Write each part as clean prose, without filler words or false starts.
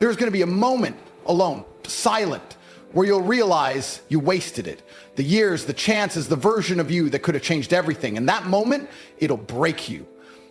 There's going to be a moment alone, silent, where you'll realize you wasted it. The years, the chances, the version of you that could have changed everything. And that moment, it'll break you.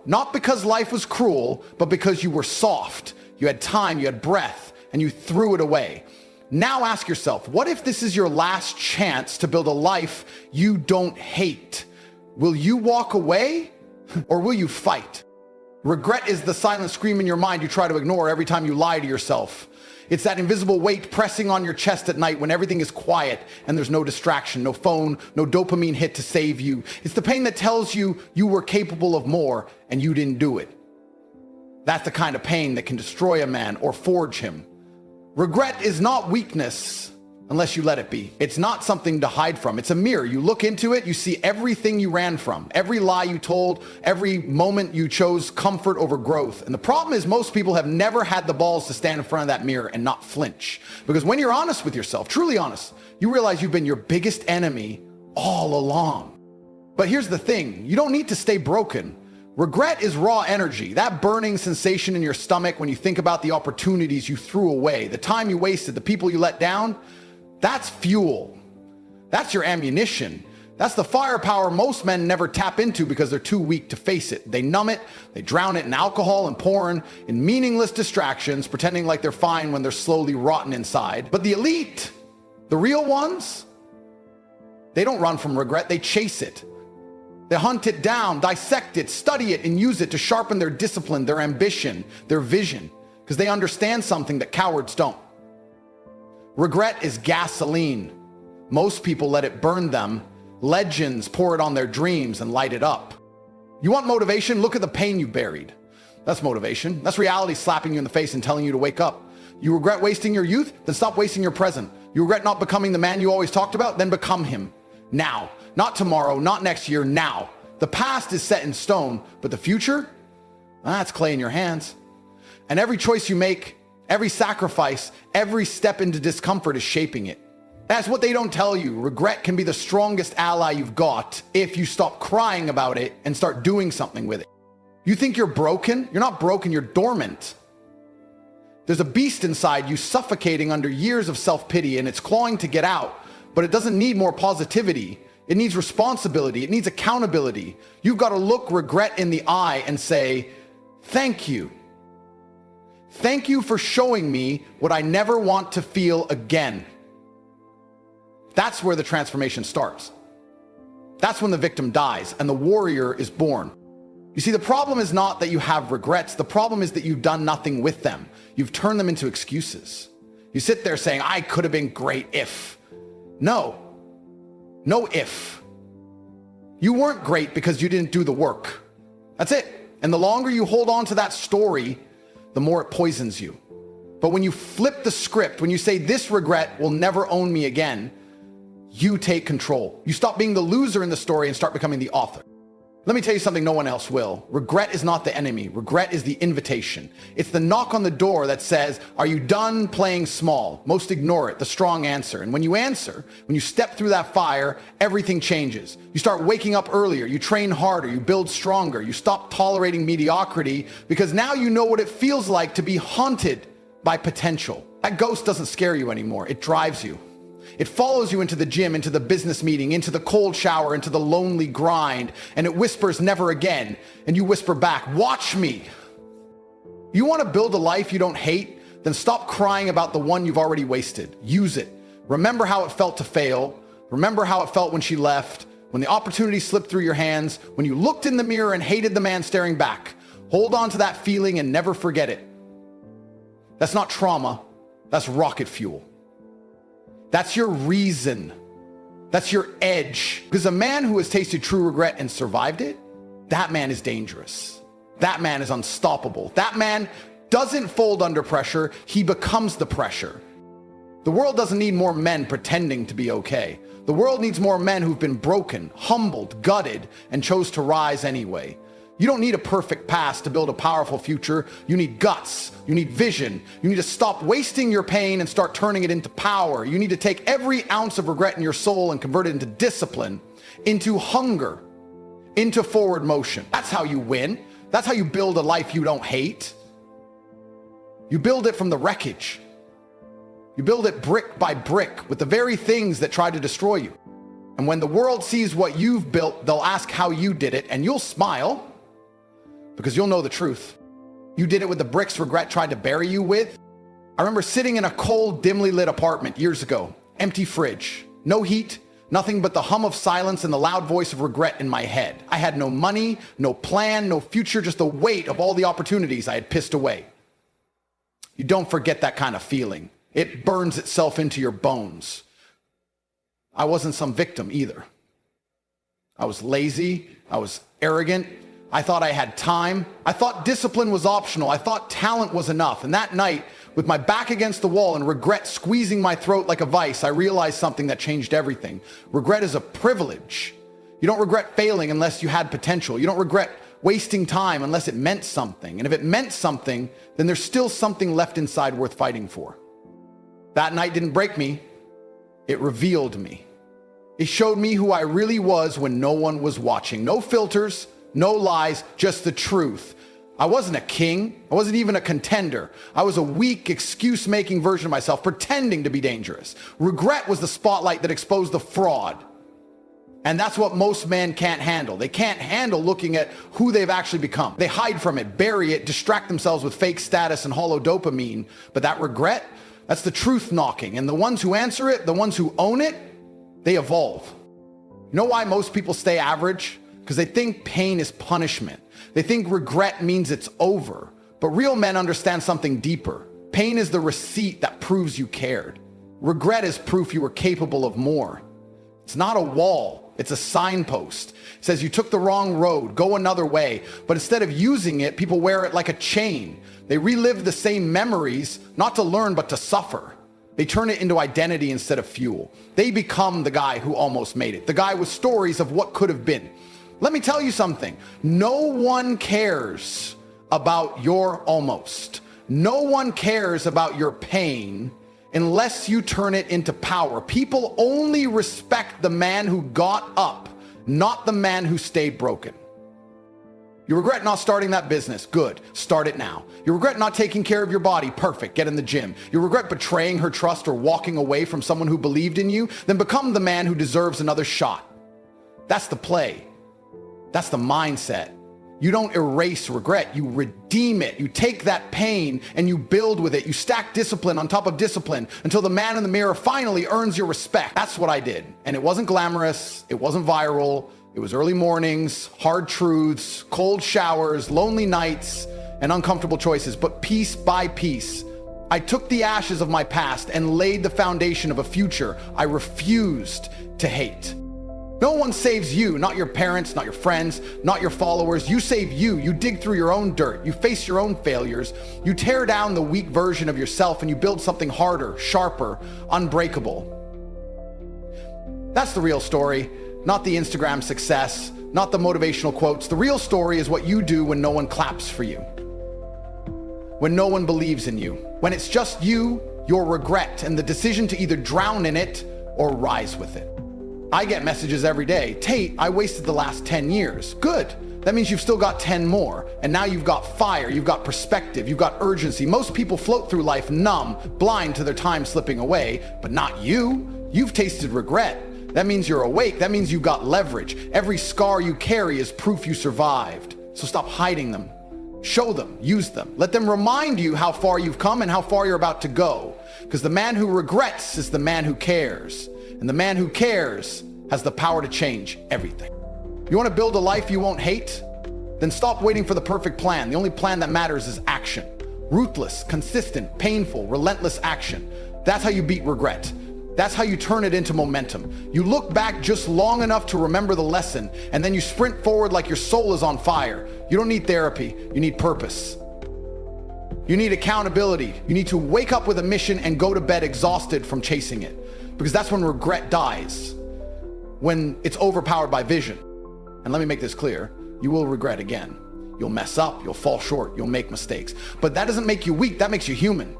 Not because life was cruel, but because you were soft. You had time, you had breath, and you threw it away. Now ask yourself, what if this is your last chance to build a life you don't hate? Will you walk away or will you fight? Regret is the silent scream in your mind you try to ignore every time you lie to yourself. It's that invisible weight pressing on your chest at night when everything is quiet and there's no distraction, no phone, no dopamine hit to save you. It's the pain that tells you you were capable of more and you didn't do it. That's the kind of pain that can destroy a man or forge him. Regret is not weakness unless you let it be. It's not something to hide from. It's a mirror. You look into it, you see everything you ran from, every lie you told, every moment you chose comfort over growth. And the problem is most people have never had the balls to stand in front of that mirror and not flinch. Because when you're honest with yourself, truly honest, you realize you've been your biggest enemy all along. But here's the thing, you don't need to stay broken. Regret is raw energy, that burning sensation in your stomach when you think about the opportunities you threw away, the time you wasted, the people you let down. That's fuel. That's your ammunition. That's the firepower most men never tap into because they're too weak to face it. They numb it, they drown it in alcohol and porn, in meaningless distractions, pretending like they're fine when they're slowly rotten inside. But the elite, the real ones, they don't run from regret, they chase it. They hunt it down, dissect it, study it, and use it to sharpen their discipline, their ambition, their vision, because they understand something that cowards don't. Regret is gasoline. Most people let it burn them. Legends pour it on their dreams and light it up. You want motivation? Look at the pain you buried. That's motivation. That's reality slapping you in the face and telling you to wake up. You regret wasting your youth? Then stop wasting your present. You regret not becoming the man you always talked about? Then become him. Now. Not tomorrow, not next year, now. The past is set in stone, but the future? That's clay in your hands. And every choice you make, every sacrifice, every step into discomfort is shaping it. That's what they don't tell you. Regret can be the strongest ally you've got if you stop crying about it and start doing something with it. You think you're broken? You're not broken, you're dormant. There's a beast inside you suffocating under years of self-pity and it's clawing to get out, but it doesn't need more positivity. It needs responsibility. It needs accountability. You've got to look regret in the eye and say, thank you. Thank you for showing me what I never want to feel again. That's where the transformation starts. That's when the victim dies and the warrior is born. You see, the problem is not that you have regrets. The problem is that you've done nothing with them. You've turned them into excuses. You sit there saying, I could have been great if. No if. You weren't great because you didn't do the work. That's it. And the longer you hold on to that story, the more it poisons you. But when you flip the script, when you say this regret will never own me again, you take control. You stop being the loser in the story and start becoming the author. Let me tell you something no one else will. Regret is not the enemy. Regret is the invitation. It's the knock on the door that says, are you done playing small? Most ignore it, the strong answer. And when you answer, when you step through that fire, everything changes. You start waking up earlier, you train harder, you build stronger, you stop tolerating mediocrity because now you know what it feels like to be haunted by potential. That ghost doesn't scare you anymore, it drives you. It follows you into the gym, into the business meeting, into the cold shower, into the lonely grind, and it whispers never again. And you whisper back, watch me. You want to build a life you don't hate? Then stop crying about the one you've already wasted. Use it. Remember how it felt to fail. Remember how it felt when she left, when the opportunity slipped through your hands, when you looked in the mirror and hated the man staring back. Hold on to that feeling and never forget it. That's not trauma. That's rocket fuel. That's your reason. That's your edge. Because a man who has tasted true regret and survived it, that man is dangerous. That man is unstoppable. That man doesn't fold under pressure. He becomes the pressure. The world doesn't need more men pretending to be okay. The world needs more men who've been broken, humbled, gutted, and chose to rise anyway. You don't need a perfect past to build a powerful future. You need guts. You need vision. You need to stop wasting your pain and start turning it into power. You need to take every ounce of regret in your soul and convert it into discipline, into hunger, into forward motion. That's how you win. That's how you build a life you don't hate. You build it from the wreckage. You build it brick by brick with the very things that try to destroy you. And when the world sees what you've built, they'll ask how you did it, and you'll smile because you'll know the truth. You did it with the bricks regret tried to bury you with. I remember sitting in a cold, dimly lit apartment years ago, empty fridge, no heat, nothing but the hum of silence and the loud voice of regret in my head. I had no money, no plan, no future, just the weight of all the opportunities I had pissed away. You don't forget that kind of feeling. It burns itself into your bones. I wasn't some victim either. I was lazy. I was arrogant. I thought I had time. I thought discipline was optional. I thought talent was enough. And that night, with my back against the wall and regret squeezing my throat like a vice, I realized something that changed everything. Regret is a privilege. You don't regret failing unless you had potential. You don't regret wasting time unless it meant something. And if it meant something, then there's still something left inside worth fighting for. That night didn't break me. It revealed me. It showed me who I really was when no one was watching. No filters, no lies, just the truth. I wasn't a king. I wasn't even a contender. I was a weak, excuse-making version of myself, pretending to be dangerous. Regret was the spotlight that exposed the fraud. And that's what most men can't handle. They can't handle looking at who they've actually become. They hide from it, bury it, distract themselves with fake status and hollow dopamine. But that regret, that's the truth knocking. And the ones who answer it, the ones who own it, they evolve. You know why most people stay average? Because they think pain is punishment. They think regret means it's over. But real men understand something deeper. Pain is the receipt that proves you cared. Regret is proof you were capable of more. It's not a wall. It's a signpost. It says you took the wrong road, go another way. But instead of using it, people wear it like a chain. They relive the same memories, not to learn, but to suffer. They turn it into identity instead of fuel. They become the guy who almost made it, the guy with stories of what could have been. Let me tell you something. No one cares about your almost. No one cares about your pain unless you turn it into power. People only respect the man who got up, not the man who stayed broken. You regret not starting that business. Good. Start it now. You regret not taking care of your body. Perfect. Get in the gym. You regret betraying her trust or walking away from someone who believed in you. Then become the man who deserves another shot. That's the play. That's the mindset. You don't erase regret. You redeem it. You take that pain and you build with it. You stack discipline on top of discipline until the man in the mirror finally earns your respect. That's what I did. And it wasn't glamorous. It wasn't viral. It was early mornings, hard truths, cold showers, lonely nights, and uncomfortable choices. But piece by piece, I took the ashes of my past and laid the foundation of a future I refused to hate. No one saves you, not your parents, not your friends, not your followers. You save you. You dig through your own dirt. You face your own failures. You tear down the weak version of yourself and you build something harder, sharper, unbreakable. That's the real story, not the Instagram success, not the motivational quotes. The real story is what you do when no one claps for you, when no one believes in you, when it's just you, your regret, and the decision to either drown in it or rise with it. I get messages every day. Tate, I wasted the last 10 years. Good. That means you've still got 10 more. And now you've got fire, you've got perspective, you've got urgency. Most people float through life numb, blind to their time slipping away, but not you. You've tasted regret. That means you're awake. That means you've got leverage. Every scar you carry is proof you survived. So stop hiding them. Show them, use them. Let them remind you how far you've come and how far you're about to go. Because the man who regrets is the man who cares. And the man who cares has the power to change everything. You want to build a life you won't hate? Then stop waiting for the perfect plan. The only plan that matters is action. Ruthless, consistent, painful, relentless action. That's how you beat regret. That's how you turn it into momentum. You look back just long enough to remember the lesson, and then you sprint forward like your soul is on fire. You don't need therapy. You need purpose. You need accountability. You need to wake up with a mission and go to bed exhausted from chasing it. Because that's when regret dies, when it's overpowered by vision. And let me make this clear, you will regret again. You'll mess up, you'll fall short, you'll make mistakes. But that doesn't make you weak, that makes you human.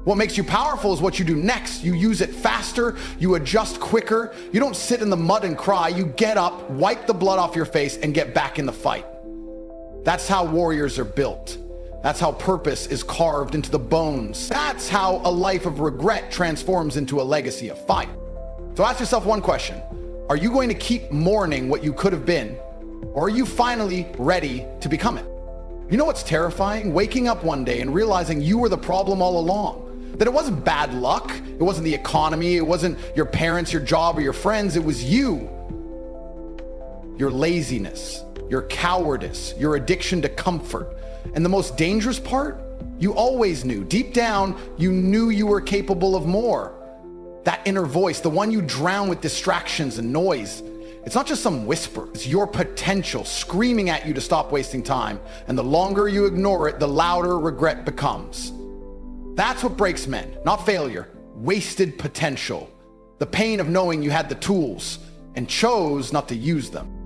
What makes you powerful is what you do next. You use it faster, you adjust quicker. You don't sit in the mud and cry, you get up, wipe the blood off your face, and get back in the fight. That's how warriors are built. That's how purpose is carved into the bones. That's how a life of regret transforms into a legacy of fire. So ask yourself one question. Are you going to keep mourning what you could have been, or are you finally ready to become it? You know what's terrifying? Waking up one day and realizing you were the problem all along. That it wasn't bad luck, it wasn't the economy, it wasn't your parents, your job, or your friends, it was you. Your laziness, your cowardice, your addiction to comfort. And the most dangerous part? You always knew. Deep down, you knew you were capable of more. That inner voice, the one you drown with distractions and noise. It's not just some whisper. It's your potential screaming at you to stop wasting time. And the longer you ignore it, the louder regret becomes. That's what breaks men, not failure. Wasted potential. The pain of knowing you had the tools and chose not to use them.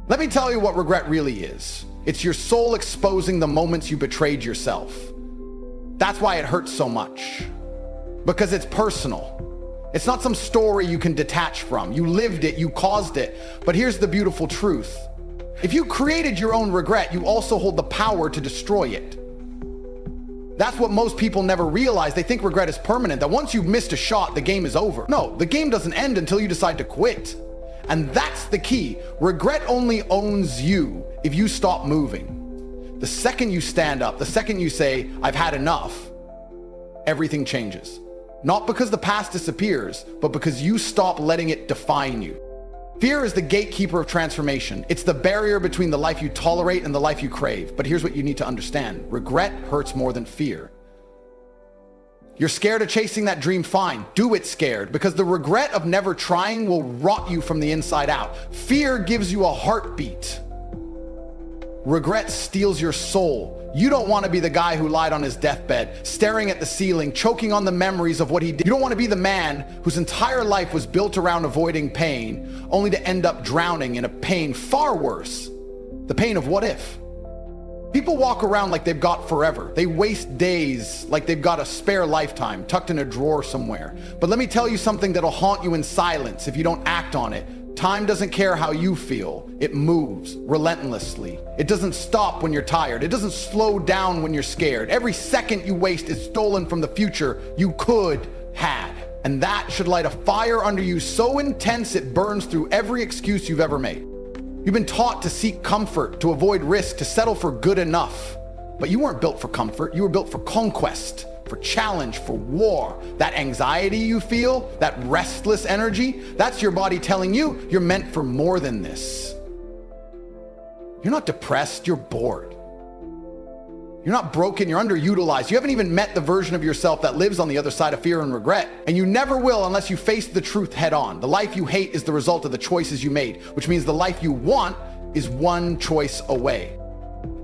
Let me tell you what regret really is. It's your soul exposing the moments you betrayed yourself. That's why it hurts so much. Because it's personal. It's not some story you can detach from. You lived it, you caused it. But here's the beautiful truth. If you created your own regret, you also hold the power to destroy it. That's what most people never realize. They think regret is permanent, that once you've missed a shot, the game is over. No, the game doesn't end until you decide to quit. And that's the key. Regret only owns you if you stop moving. The second you stand up, the second you say, I've had enough, everything changes. Not because the past disappears, but because you stop letting it define you. Fear is the gatekeeper of transformation. It's the barrier between the life you tolerate and the life you crave. But here's what you need to understand. Regret hurts more than fear. You're scared of chasing that dream, fine. Do it scared, because the regret of never trying will rot you from the inside out. Fear gives you a heartbeat. Regret steals your soul. You don't want to be the guy who lied on his deathbed, staring at the ceiling, choking on the memories of what he did. You don't want to be the man whose entire life was built around avoiding pain, only to end up drowning in a pain far worse. The pain of what if. People walk around like they've got forever. They waste days like they've got a spare lifetime tucked in a drawer somewhere. But let me tell you something that'll haunt you in silence if you don't act on it. Time doesn't care how you feel. It moves relentlessly. It doesn't stop when you're tired. It doesn't slow down when you're scared. Every second you waste is stolen from the future you could had. And that should light a fire under you so intense it burns through every excuse you've ever made. You've been taught to seek comfort, to avoid risk, to settle for good enough. But you weren't built for comfort. You were built for conquest, for challenge, for war. That anxiety you feel, that restless energy, that's your body telling you you're meant for more than this. You're not depressed, you're bored. You're not broken, you're underutilized. You haven't even met the version of yourself that lives on the other side of fear and regret. And you never will unless you face the truth head on. The life you hate is the result of the choices you made, which means the life you want is one choice away.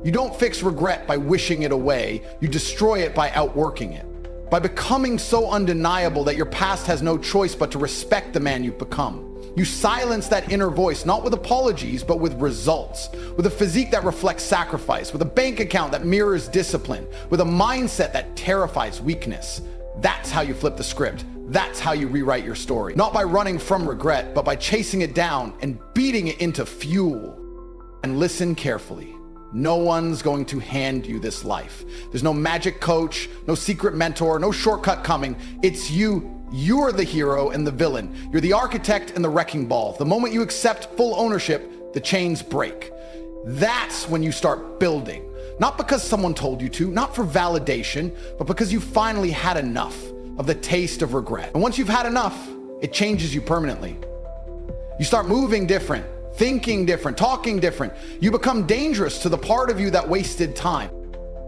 You don't fix regret by wishing it away. You destroy it by outworking it. By becoming so undeniable that your past has no choice but to respect the man you've become. You silence that inner voice, not with apologies, but with results. With a physique that reflects sacrifice, with a bank account that mirrors discipline, with a mindset that terrifies weakness. That's how you flip the script. That's how you rewrite your story. Not by running from regret, but by chasing it down and beating it into fuel. And listen carefully. No one's going to hand you this life. There's no magic coach, no secret mentor, no shortcut coming. It's you. You're the hero and the villain. You're the architect and the wrecking ball. The moment you accept full ownership, the chains break. That's when you start building. Not because someone told you to, not for validation, but because you finally had enough of the taste of regret. And once you've had enough, it changes you permanently. You start moving different, thinking different, talking different. You become dangerous to the part of you that wasted time.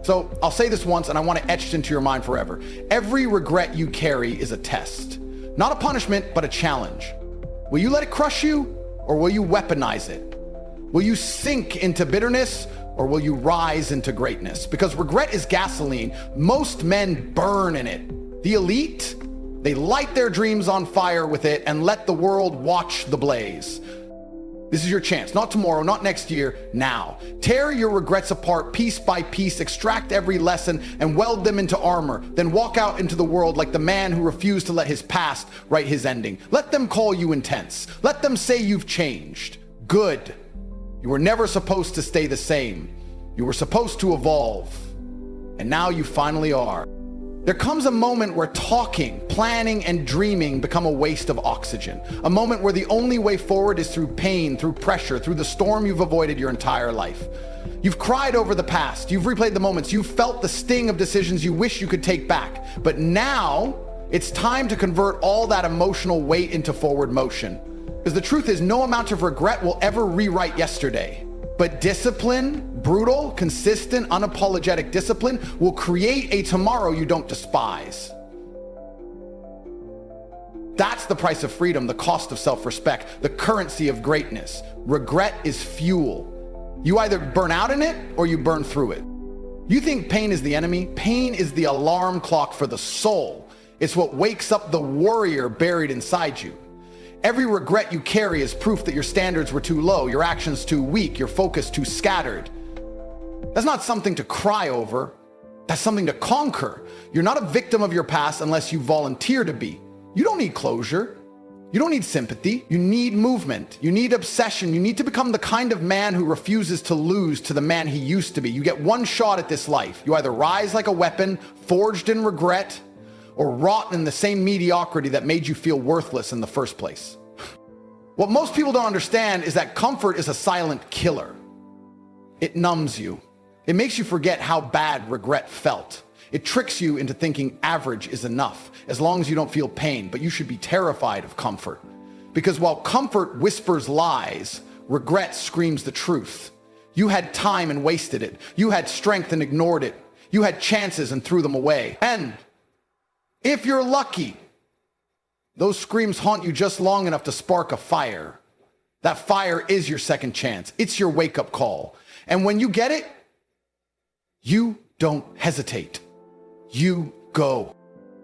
So I'll say this once and I want it etched into your mind forever. Every regret you carry is a test. Not a punishment, but a challenge. Will you let it crush you or will you weaponize it? Will you sink into bitterness or will you rise into greatness? Because regret is gasoline. Most men burn in it. The elite, they light their dreams on fire with it and let the world watch the blaze. This is your chance, not tomorrow, not next year, now. Tear your regrets apart piece by piece, extract every lesson and weld them into armor. Then walk out into the world like the man who refused to let his past write his ending. Let them call you intense. Let them say you've changed. Good. You were never supposed to stay the same. You were supposed to evolve. And now you finally are. There comes a moment where talking, planning, and dreaming become a waste of oxygen. A moment where the only way forward is through pain, through pressure, through the storm you've avoided your entire life. You've cried over the past, you've replayed the moments, you've felt the sting of decisions you wish you could take back. But now, it's time to convert all that emotional weight into forward motion. Because the truth is, no amount of regret will ever rewrite yesterday. But discipline, brutal, consistent, unapologetic discipline, will create a tomorrow you don't despise. That's the price of freedom, the cost of self-respect, the currency of greatness. Regret is fuel. You either burn out in it or you burn through it. You think pain is the enemy? Pain is the alarm clock for the soul. It's what wakes up the warrior buried inside you. Every regret you carry is proof that your standards were too low, your actions too weak, your focus too scattered. That's not something to cry over. That's something to conquer. You're not a victim of your past unless you volunteer to be. You don't need closure. You don't need sympathy. You need movement. You need obsession. You need to become the kind of man who refuses to lose to the man he used to be. You get one shot at this life. You either rise like a weapon, forged in regret, or rot in the same mediocrity that made you feel worthless in the first place. What most people don't understand is that comfort is a silent killer. It numbs you. It makes you forget how bad regret felt. It tricks you into thinking average is enough, as long as you don't feel pain, but you should be terrified of comfort. Because while comfort whispers lies, regret screams the truth. You had time and wasted it. You had strength and ignored it. You had chances and threw them away. And if you're lucky, those screams haunt you just long enough to spark a fire. That fire is your second chance. It's your wake-up call. And when you get it, you don't hesitate. You go.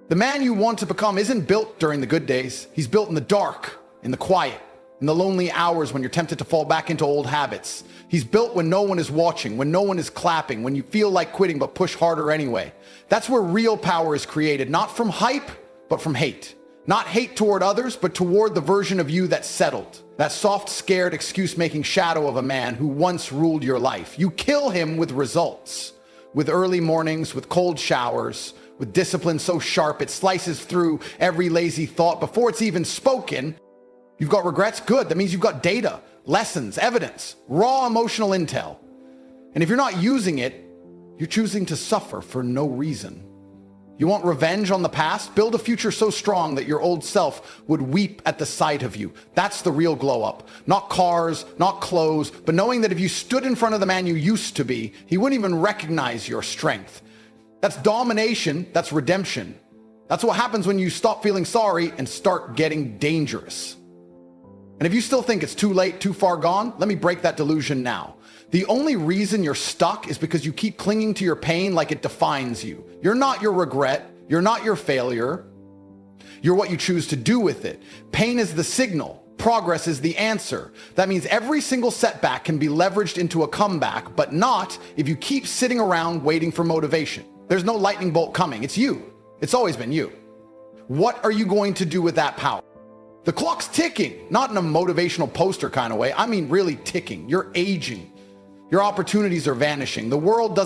The man you want to become isn't built during the good days. He's built in the dark, in the quiet, in the lonely hours when you're tempted to fall back into old habits. He's built when no one is watching, when no one is clapping, when you feel like quitting but push harder anyway. That's where real power is created, not from hype, but from hate. Not hate toward others, but toward the version of you that's settled. That soft, scared, excuse-making shadow of a man who once ruled your life. You kill him with results. With early mornings, with cold showers, with discipline so sharp it slices through every lazy thought before it's even spoken. You've got regrets? Good. That means you've got data, lessons, evidence, raw emotional intel. And if you're not using it, you're choosing to suffer for no reason. You want revenge on the past? Build a future so strong that your old self would weep at the sight of you. That's the real glow up. Not cars, not clothes, but knowing that if you stood in front of the man you used to be, he wouldn't even recognize your strength. That's domination, that's redemption. That's what happens when you stop feeling sorry and start getting dangerous. And if you still think it's too late, too far gone, let me break that delusion now. The only reason you're stuck is because you keep clinging to your pain like it defines you. You're not your regret. You're not your failure. You're what you choose to do with it. Pain is the signal. Progress is the answer. That means every single setback can be leveraged into a comeback, but not if you keep sitting around waiting for motivation. There's no lightning bolt coming. It's you. It's always been you. What are you going to do with that power? The clock's ticking, not in a motivational poster kind of way. I mean really ticking. You're aging. Your opportunities are vanishing. The world doesn't